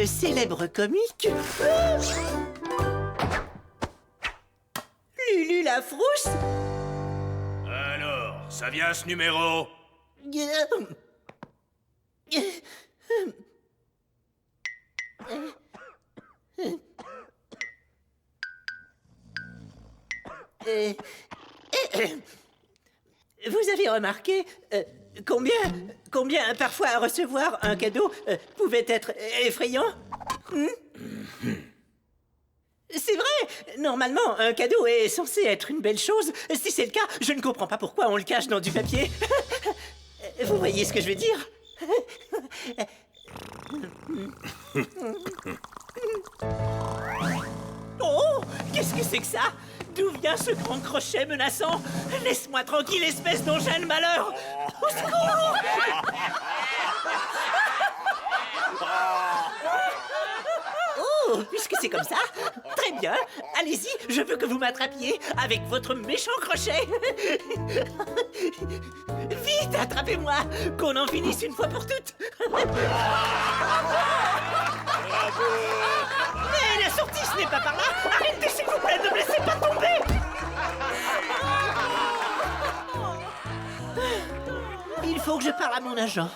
le célèbre comique Lulu la Frousse. Alors, ça vient ce numéro? Vous avez remarqué combien parfois recevoir un cadeau pouvait être effrayant? C'est vrai! Normalement, un cadeau est censé être une belle chose. Si c'est le cas, je ne comprends pas pourquoi on le cache dans du papier. Vous voyez ce que je veux dire? Oh! Qu'est-ce que c'est que ça? D'où vient ce grand crochet menaçant? Laisse-moi tranquille, espèce d'engin de malheur! Au secours! Oh, puisque c'est comme ça, très bien. Allez-y, je veux que vous m'attrapiez avec votre méchant crochet. Vite, attrapez-moi, qu'on en finisse une fois pour toutes. Mais la sortie, ce n'est pas par là. Arrêtez, s'il vous plaît, ne me laissez pas tomber. Il faut que je parle à mon agent.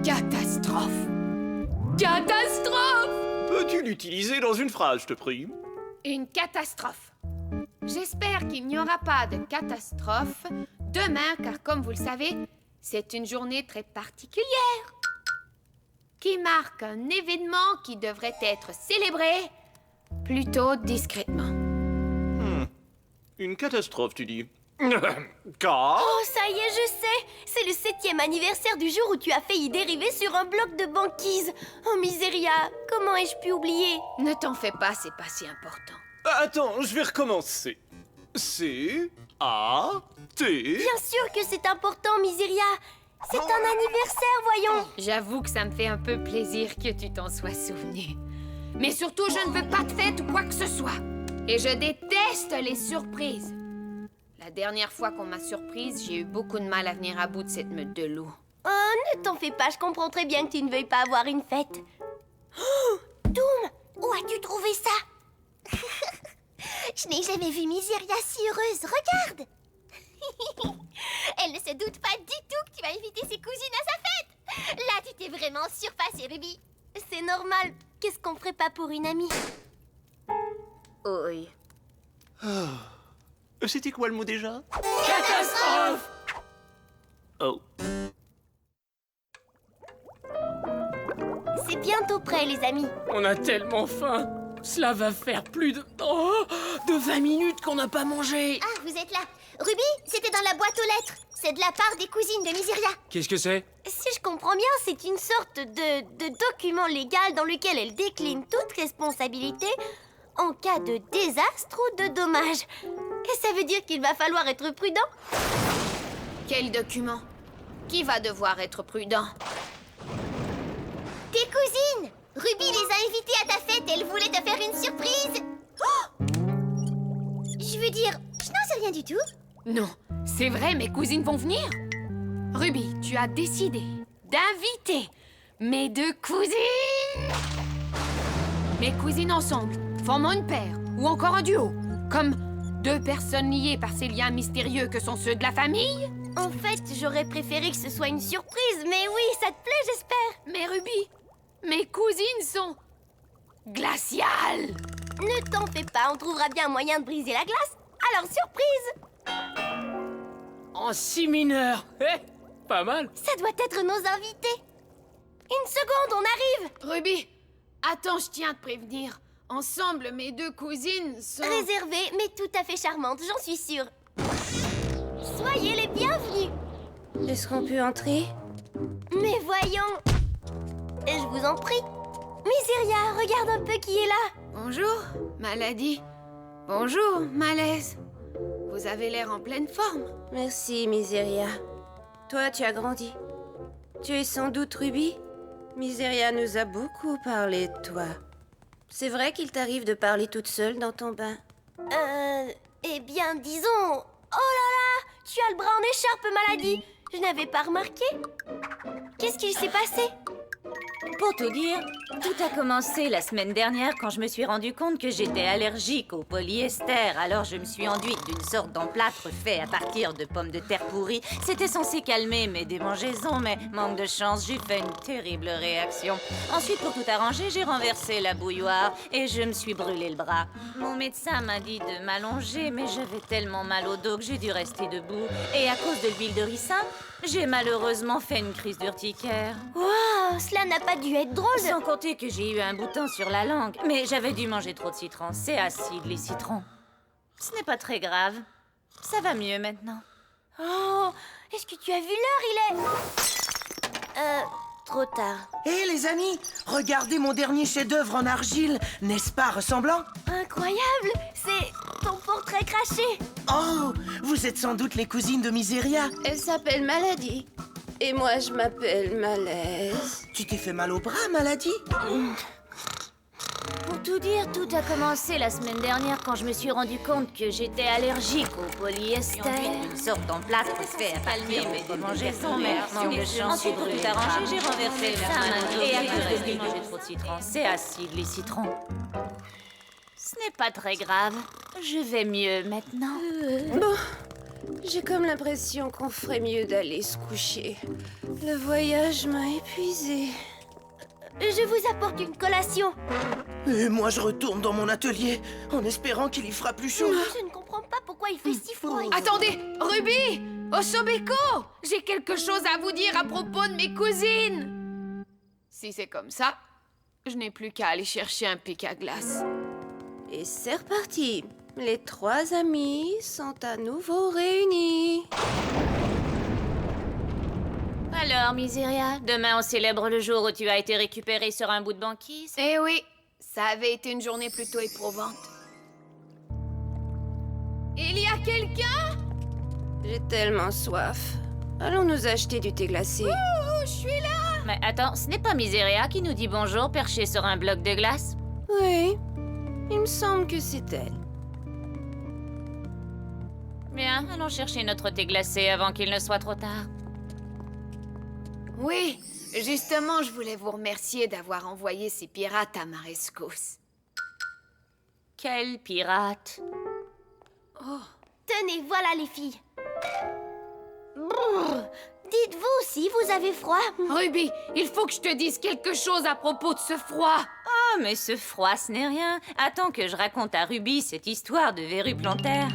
Catastrophe! Catastrophe! Peux-tu l'utiliser dans une phrase, je te prie? Une catastrophe. J'espère qu'il n'y aura pas de catastrophe demain, car comme vous le savez, c'est une journée très particulière qui marque un événement qui devrait être célébré plutôt discrètement. Une catastrophe, tu dis? Car... Oh, ça y est, je sais! C'est le 7e anniversaire du jour où tu as failli dériver sur un bloc de banquise. Oh, Miseria, comment ai-je pu oublier? Ne t'en fais pas, c'est pas si important. Attends, je vais recommencer. C-A-T... Bien sûr que c'est important, Miseria! C'est un anniversaire, voyons! J'avoue que ça me fait un peu plaisir que tu t'en sois souvenu. Mais surtout, je ne veux pas de fête ou quoi que ce soit. Et je déteste les surprises. La dernière fois qu'on m'a surprise, j'ai eu beaucoup de mal à venir à bout de cette meute de loups. Oh, ne t'en fais pas, je comprends très bien que tu ne veuilles pas avoir une fête. Oh, Doom, où as-tu trouvé ça? Je n'ai jamais vu Miseria si heureuse, regarde! Elle ne se doute pas du tout que tu vas inviter ses cousines à sa fête! Là, tu t'es vraiment surpassée, Ruby. C'est normal, qu'est-ce qu'on ferait pas pour une amie? Oui. C'était quoi le mot déjà? Catastrophe! Oh. C'est bientôt prêt, les amis. On a tellement faim. Cela va faire plus de 20 minutes qu'on n'a pas mangé. Ah, vous êtes là. Ruby, c'était dans la boîte aux lettres. C'est de la part des cousines de Miseria. Qu'est-ce que c'est? Si je comprends bien, c'est une sorte de document légal dans lequel elle décline toute responsabilité en cas de désastre ou de dommage. Et ça veut dire qu'il va falloir être prudent. Quel document? Qui va devoir être prudent? Tes cousines! Ruby les a invitées à ta fête et elle voulait te faire une surprise. Oh! Je veux dire, je n'en sais rien du tout. Non, c'est vrai, mes cousines vont venir. Ruby, tu as décidé d'inviter mes deux cousines. Mes cousines ensemble, formant une paire, ou encore un duo, comme 2 personnes liées par ces liens mystérieux que sont ceux de la famille? En fait, j'aurais préféré que ce soit une surprise, mais oui, ça te plaît, j'espère. Mais Ruby, mes cousines sont... glaciales! Ne t'en fais pas, on trouvera bien un moyen de briser la glace. Alors, surprise! En si mineur. Pas mal. Ça doit être nos invités. Une seconde, on arrive. Ruby, attends, je tiens à te prévenir. Ensemble, mes 2 cousines sont... Réservée, mais tout à fait charmante, j'en suis sûre. Soyez les bienvenus. Est-ce qu'on peut entrer? Mais voyons. Et je vous en prie. Miseria, regarde un peu qui est là. Bonjour, maladie. Bonjour, malaise. Vous avez l'air en pleine forme. Merci, Miseria. Toi, tu as grandi. Tu es sans doute Ruby? Miseria nous a beaucoup parlé de toi. C'est vrai qu'il t'arrive de parler toute seule dans ton bain? Eh bien, disons... Oh là là, tu as le bras en écharpe, maladie. Je n'avais pas remarqué. Qu'est-ce qu'il s'est passé? Pour tout dire, tout a commencé la semaine dernière quand je me suis rendu compte que j'étais allergique au polyester. Alors je me suis enduite d'une sorte d'emplâtre fait à partir de pommes de terre pourries. C'était censé calmer mes démangeaisons, mais manque de chance, j'ai fait une terrible réaction. Ensuite, pour tout arranger, j'ai renversé la bouilloire et je me suis brûlé le bras. Mon médecin m'a dit de m'allonger, mais j'avais tellement mal au dos que j'ai dû rester debout. Et à cause de l'huile de ricin, j'ai malheureusement fait une crise d'urticaire. Waouh, cela n'a pas dû être drôle. Sans compter que j'ai eu un bouton sur la langue. Mais j'avais dû manger trop de citron. C'est acide, les citrons. Ce n'est pas très grave. Ça va mieux maintenant. Oh, est-ce que tu as vu l'heure? Il est... trop tard. Hé les amis, regardez mon dernier chef-d'œuvre en argile, n'est-ce pas ressemblant? Incroyable, c'est ton portrait craché. Oh, vous êtes sans doute les cousines de Miseria. Elle s'appelle Maladie. Et moi, je m'appelle Malaise. Tu t'es fait mal au bras, Maladie? Pour tout dire, tout a commencé la semaine dernière quand je me suis rendu compte que j'étais allergique au polyester. Une sorte d'emplâtre fait à partir mes démangeaisons, mais manque de chance. Ensuite, pour tout arranger, j'ai renversé la et à cause de j'ai mangé trop de citron. C'est acide, les citrons. Ce n'est pas très grave. Je vais mieux maintenant. Bon, j'ai comme l'impression qu'on ferait mieux d'aller se coucher. Le voyage m'a épuisée. Je vous apporte une collation. Et moi je retourne dans mon atelier, en espérant qu'il y fera plus chaud. Je ne comprends pas pourquoi il fait si froid. Attendez, Ruby! Osobeko! J'ai quelque chose à vous dire à propos de mes cousines! Si c'est comme ça, je n'ai plus qu'à aller chercher un pic à glace. Et c'est reparti. Les 3 amis sont à nouveau réunis. Alors, Miseria, demain on célèbre le jour où tu as été récupérée sur un bout de banquise. Eh oui, ça avait été une journée plutôt éprouvante. Il y a quelqu'un? J'ai tellement soif. Allons nous acheter du thé glacé. Oh, je suis là! Mais attends, ce n'est pas Miseria qui nous dit bonjour perché sur un bloc de glace? Oui, il me semble que c'est elle. Bien, allons chercher notre thé glacé avant qu'il ne soit trop tard. Oui, justement, je voulais vous remercier d'avoir envoyé ces pirates à ma rescousse. Quel pirate! Tenez, voilà les filles. Brrr. Dites-vous si vous avez froid. Ruby, il faut que je te dise quelque chose à propos de ce froid. Oh, mais ce froid, ce n'est rien. Attends que je raconte à Ruby cette histoire de verrues plantaires.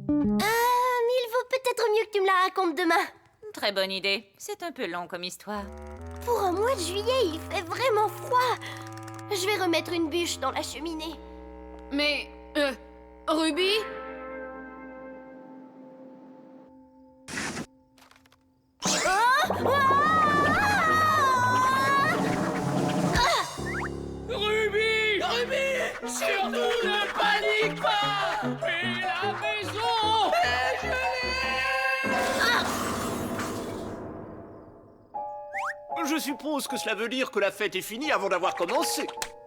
Il vaut peut-être mieux que tu me la racontes demain. Très bonne idée. C'est un peu long comme histoire. Pour un mois de juillet, il fait vraiment froid. Je vais remettre une bûche dans la cheminée. Mais, Ruby? Ruby! Ruby! Surtout ne panique pas! Et la maison est gelée! Je suppose que cela veut dire que la fête est finie avant d'avoir commencé.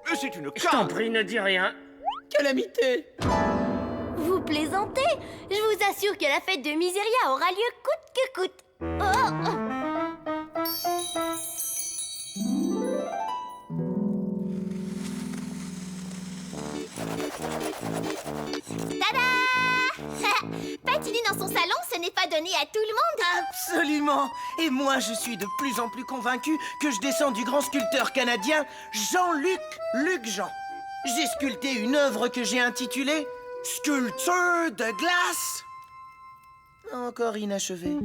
Mais c'est une Je t'en carte. prie, ne dis rien. Calamité! Vous plaisantez? Je vous assure que la fête de Miseria aura lieu coûte que coûte. Oh. Tada! Patiner dans son salon, ce n'est pas donné à tout le monde. Absolument. Et moi, je suis de plus en plus convaincu que je descends du grand sculpteur canadien Jean-Luc Jean. J'ai sculpté une œuvre que j'ai intitulée Sculpteur de glace. Encore inachevée.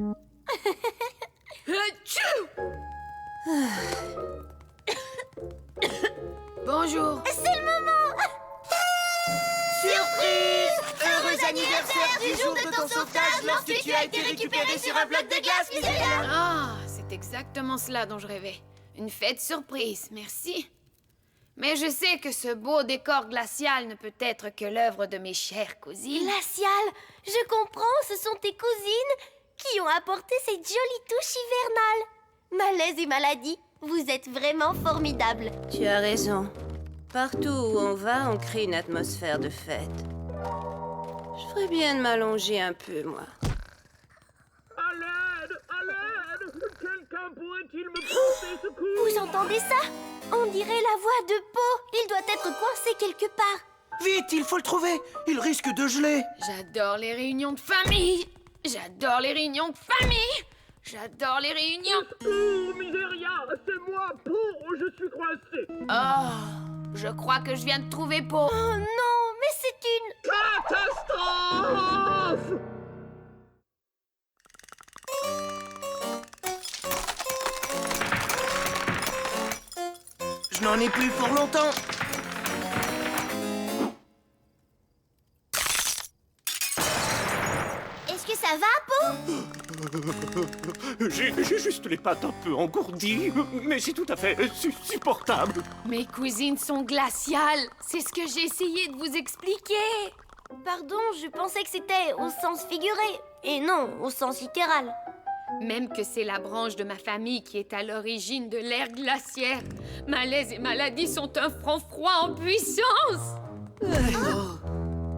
Bonjour. C'est le moment. Surprise! Heureux anniversaire du jour de ton sauvetage lorsque tu as été récupéré sur un bloc de glace, Miséria! Ah, c'est exactement cela dont je rêvais. Une fête surprise, merci. Mais je sais que ce beau décor glacial ne peut être que l'œuvre de mes chères cousines. Glacial, je comprends, ce sont tes cousines qui ont apporté cette jolie touche hivernale. Malaise et maladie, vous êtes vraiment formidables. Tu as raison. Partout où on va, on crée une atmosphère de fête. Je ferais bien de m'allonger un peu, moi. À l'aide! À l'aide! Quelqu'un pourrait-il me porter secours? Vous entendez ça? On dirait la voix de Po. Il doit être coincé quelque part. Vite, il faut le trouver! Il risque de geler! J'adore les réunions de famille. J'adore les réunions de famille. J'adore les réunions. Oh, Miséria! C'est moi, Po! Je suis coincé! Oh, je crois que je viens de trouver Po. Oh non, mais c'est une... Catastrophe! Je n'en ai plus pour longtemps! Est-ce que ça va, Po? J'ai juste les pattes un peu engourdies, mais c'est tout à fait supportable. Mes cousines sont glaciales. C'est ce que j'ai essayé de vous expliquer. Pardon, je pensais que c'était au sens figuré, et non au sens littéral. Même que c'est la branche de ma famille qui est à l'origine de l'ère glaciaire. Malaise et maladie sont un franc froid en puissance.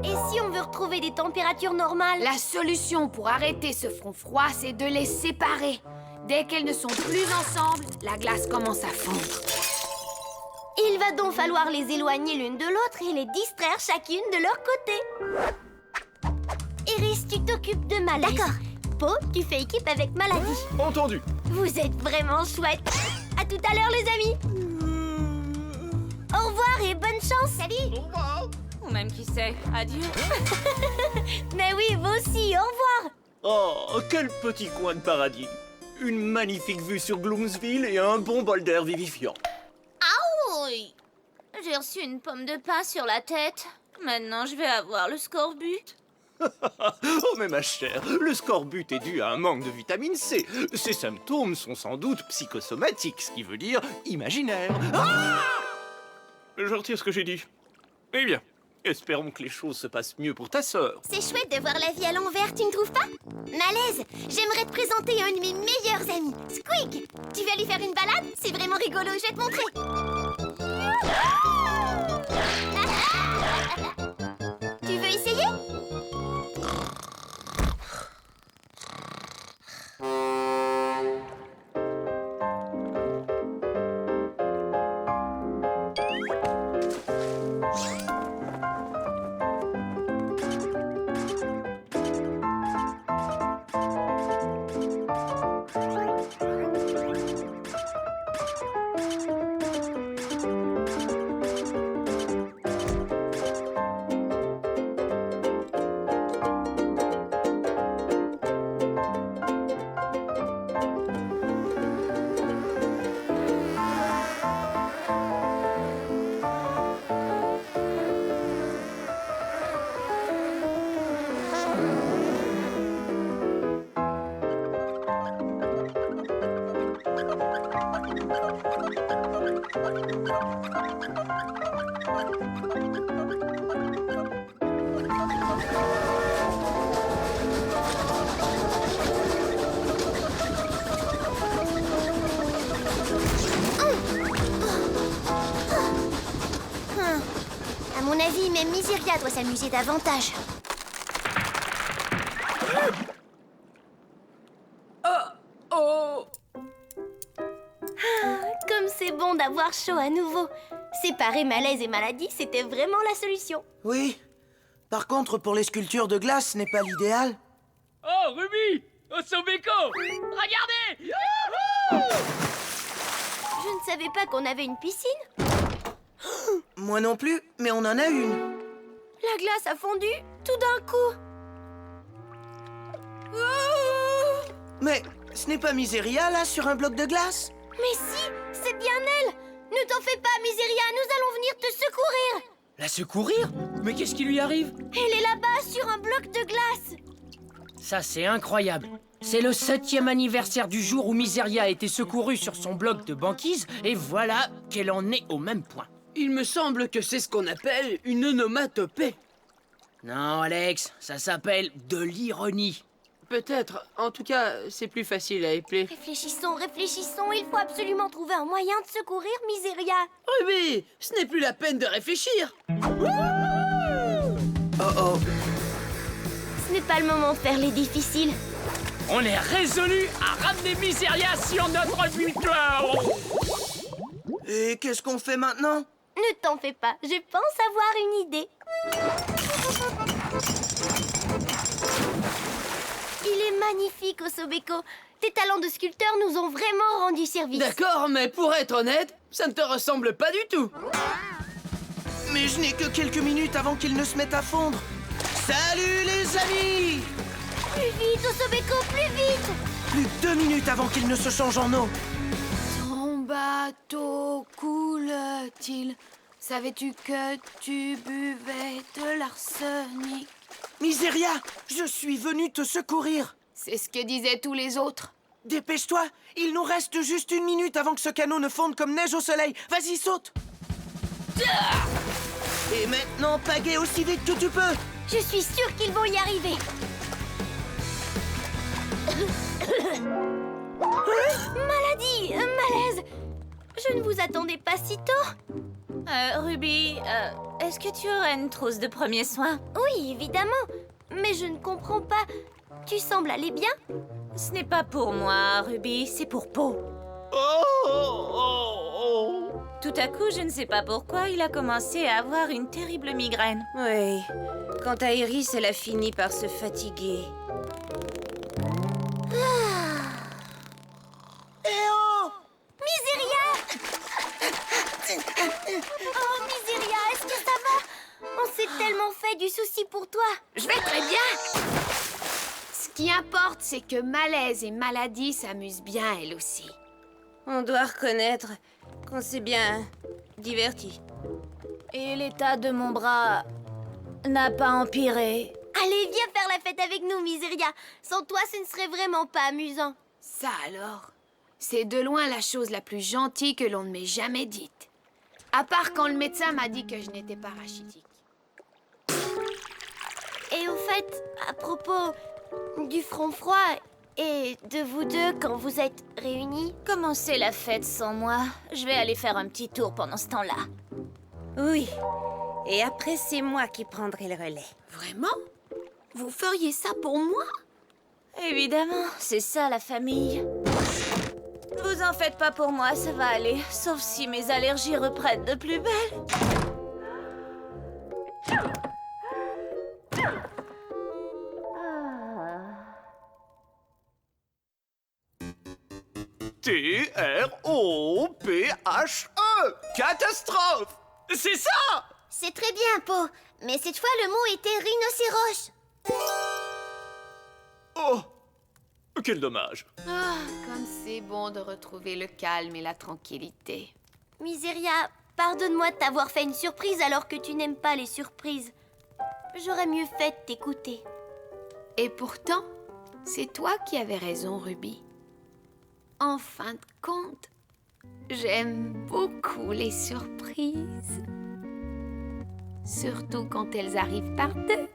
Et si on veut retrouver des températures normales? La solution pour arrêter ce front froid, c'est de les séparer. Dès qu'elles ne sont plus ensemble, la glace commence à fondre. Il va donc falloir les éloigner l'une de l'autre et les distraire chacune de leur côté. Iris, tu t'occupes de Malaise. D'accord. Po, tu fais équipe avec Maladie. Entendu. Vous êtes vraiment chouettes. À tout à l'heure, les amis. Au revoir et bonne chance. Salut. Au revoir. Ou même qui sait. Adieu. Mais oui, vous aussi, au revoir. Oh, quel petit coin de paradis. Une magnifique vue sur Gloomsville et un bon bol d'air vivifiant. Oui. J'ai reçu une pomme de pain sur la tête. Maintenant, je vais avoir le scorbut. Oh, mais ma chère, le scorbut est dû à un manque de vitamine C. Ces symptômes sont sans doute psychosomatiques, ce qui veut dire imaginaire. Ah! Je retire ce que j'ai dit. Eh bien, espérons que les choses se passent mieux pour ta sœur. C'est chouette de voir la vie à l'envers, tu ne trouves pas? Malaise, j'aimerais te présenter un de mes meilleurs amis, Squig. Tu vas lui faire une balade? C'est vraiment rigolo, je vais te montrer. Tu veux essayer? À mon avis, même Miséria doit s'amuser davantage. Oh! Comme c'est bon d'avoir chaud à nouveau. Séparer malaise et maladie, c'était vraiment la solution. Oui. Par contre, pour les sculptures de glace, ce n'est pas l'idéal. Oh, Ruby! Au Sobeko! Regardez! Youhou! Je ne savais pas qu'on avait une piscine. Moi non plus, mais on en a une. La glace a fondu tout d'un coup. Ouh! Mais ce n'est pas Miseria, là, sur un bloc de glace? Mais si, c'est bien elle. Ne t'en fais pas, Miseria, nous allons venir te secourir. La secourir? Mais qu'est-ce qui lui arrive? Elle est là-bas, sur un bloc de glace. Ça, c'est incroyable. C'est le 7e anniversaire du jour où Miseria a été secourue sur son bloc de banquise, et voilà qu'elle en est au même point. Il me semble que c'est ce qu'on appelle une onomatopée. Non, Alex, ça s'appelle de l'ironie. Peut-être. En tout cas, c'est plus facile à épeler. Réfléchissons, réfléchissons. Il faut absolument trouver un moyen de secourir Miseria. Ruby, ce n'est plus la peine de réfléchir. Oh oh. Ce n'est pas le moment de faire les difficiles. On est résolu à ramener Miseria sur notre victoire. Et qu'est-ce qu'on fait maintenant? Ne t'en fais pas, je pense avoir une idée. Il est magnifique, Osobeko. Tes talents de sculpteur nous ont vraiment rendu service. D'accord, mais pour être honnête, ça ne te ressemble pas du tout. Mais je n'ai que quelques minutes avant qu'ils ne se mettent à fondre. Salut les amis! Plus vite, Osobeko, plus vite! Plus de 2 minutes avant qu'ils ne se changent en eau. Ton bateau coule-t-il? Savais-tu que tu buvais de l'arsenic? Miseria, je suis venu te secourir. C'est ce que disaient tous les autres. Dépêche-toi, il nous reste juste 1 minute avant que ce canot ne fonde comme neige au soleil. Vas-y, saute! Et maintenant, pagaie aussi vite que tu peux. Je suis sûre qu'ils vont y arriver. Maladie, malaise. Je ne vous attendais pas si tôt. Ruby, est-ce que tu aurais une trousse de premiers soins? Oui, évidemment. Mais je ne comprends pas. Tu sembles aller bien? Ce n'est pas pour moi, Ruby, c'est pour Po. Tout à coup, je ne sais pas pourquoi, il a commencé à avoir une terrible migraine. Oui. Quant à Iris, elle a fini par se fatiguer. Eh oh! Miseria! Oh, Miseria, est-ce que ça va? On s'est tellement fait du souci pour toi. Je vais très bien. Ce qui importe, c'est que Malaise et Maladie s'amusent bien, elles aussi. On doit reconnaître qu'on s'est bien divertis. Et l'état de mon bras n'a pas empiré. Allez, viens faire la fête avec nous, Miseria. Sans toi, ce ne serait vraiment pas amusant. Ça alors, c'est de loin la chose la plus gentille que l'on ne m'ait jamais dite. À part quand le médecin m'a dit que je n'étais pas rachitique. Et au fait, à propos du front froid et de vous deux quand vous êtes réunis... Commencez la fête sans moi. Je vais aller faire un petit tour pendant ce temps-là. Oui. Et après, c'est moi qui prendrai le relais. Vraiment? Vous feriez ça pour moi? Évidemment, c'est ça la famille. Vous en faites pas pour moi, ça va aller. Sauf si mes allergies reprennent de plus belle. T-R-O-P-H-E! Catastrophe! C'est ça! C'est très bien, Po. Mais cette fois, le mot était rhinocéros. Oh! Quel dommage! Ah, comme c'est bon de retrouver le calme et la tranquillité. Miseria, pardonne-moi de t'avoir fait une surprise alors que tu n'aimes pas les surprises. J'aurais mieux fait de t'écouter. Et pourtant, c'est toi qui avais raison, Ruby. En fin de compte, j'aime beaucoup les surprises. Surtout quand elles arrivent par deux.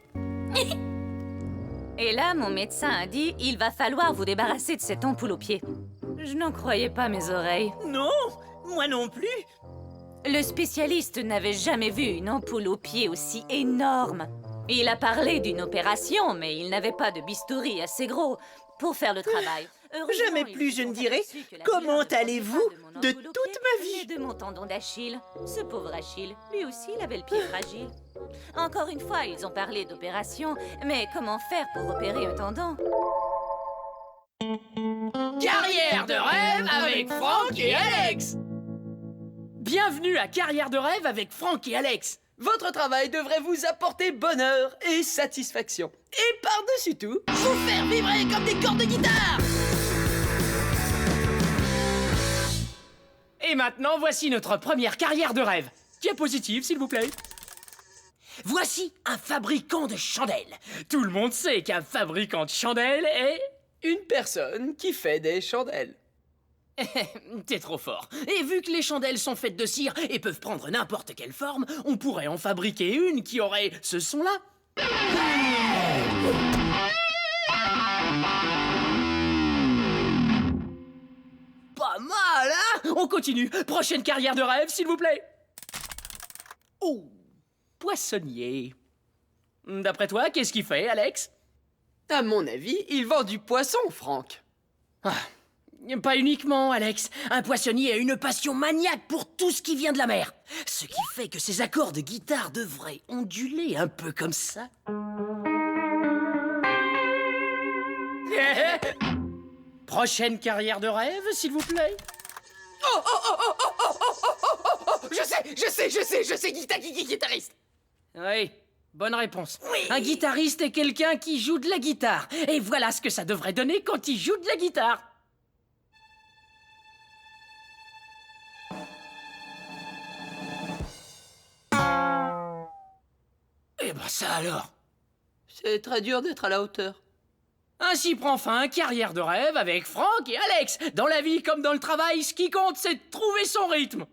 Et là, mon médecin a dit, il va falloir vous débarrasser de cette ampoule au pied. Je n'en croyais pas mes oreilles. Non, moi non plus. Le spécialiste n'avait jamais vu une ampoule au pied aussi énorme. Il a parlé d'une opération, mais il n'avait pas de bistouri assez gros pour faire le travail. Heureusement, Jamais ils plus se je sont ne dirai aperçus que la comment douleur ne provenait allez-vous pas mon de enveloppé, toute ma vie. mais de mon tendon d'Achille. Ce pauvre Achille, lui aussi, il avait le pied fragile. Encore une fois, ils ont parlé d'opération, mais comment faire pour opérer un tendon? Carrière de rêve avec Franck et Alex. Bienvenue à Carrière de rêve avec Franck et Alex. Votre travail devrait vous apporter bonheur et satisfaction. Et par-dessus tout, vous faire vibrer comme des cordes de guitare. Et maintenant, voici notre première carrière de rêve. Diapositive, s'il vous plaît. Voici un fabricant de chandelles. Tout le monde sait qu'un fabricant de chandelles est... Une personne qui fait des chandelles. T'es trop fort. Et vu que les chandelles sont faites de cire et peuvent prendre n'importe quelle forme, on pourrait en fabriquer une qui aurait ce son-là. Pas mal, hein? On continue. Prochaine carrière de rêve, s'il vous plaît. Oh, poissonnier. D'après toi, qu'est-ce qu'il fait, Alex? À mon avis, il vend du poisson, Franck. Ah, pas uniquement, Alex. Un poissonnier a une passion maniaque pour tout ce qui vient de la mer. Ce qui fait que ses accords de guitare devraient onduler un peu comme ça. Prochaine carrière de rêve, s'il vous plaît. Je sais, guitariste. Oui, bonne réponse. Un guitariste est quelqu'un qui joue de la guitare. Et voilà ce que ça devrait donner quand il joue de la guitare. Eh ben ça alors. C'est très dur d'être à la hauteur. Ainsi prend fin Carrière de rêve avec Franck et Alex. Dans la vie comme dans le travail, ce qui compte, c'est de trouver son rythme.